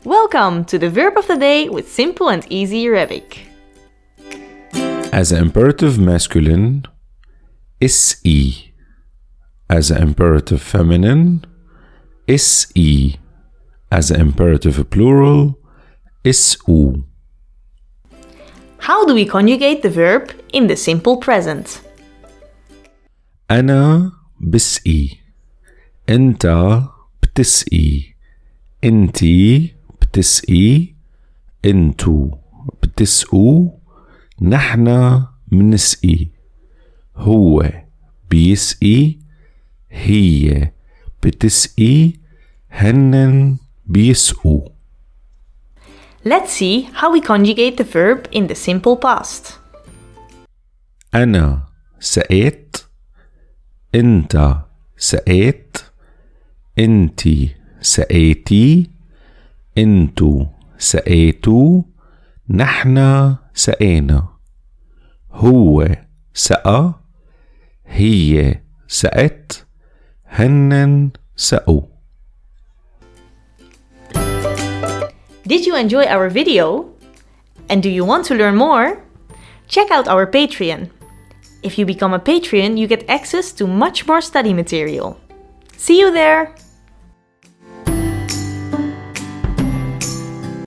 Welcome to the Verb of the Day with Simple and Easy Arabic. As an imperative masculine, SE. As an imperative feminine, SE. As an imperative plural, SU. How do we conjugate the verb in the simple present? أنا بسقي. أنت بتسقي. أنتي بتسقي. أنتو بتسقوا. نحنا منسقي. هو بيسقي. هي بتسقي. هنن بيسقوا. Let's see how we conjugate the verb in the simple past. أنا سقيت. أنت سقيت. أنتي سقيتي. أنتو سقيتوا. نحنا سقينا. هو سقى. هي سقت. هنن سقوا. Did you enjoy our video? And do you want to learn more? Check out our Patreon. If you become a Patreon, you get access to much more study material. See you there!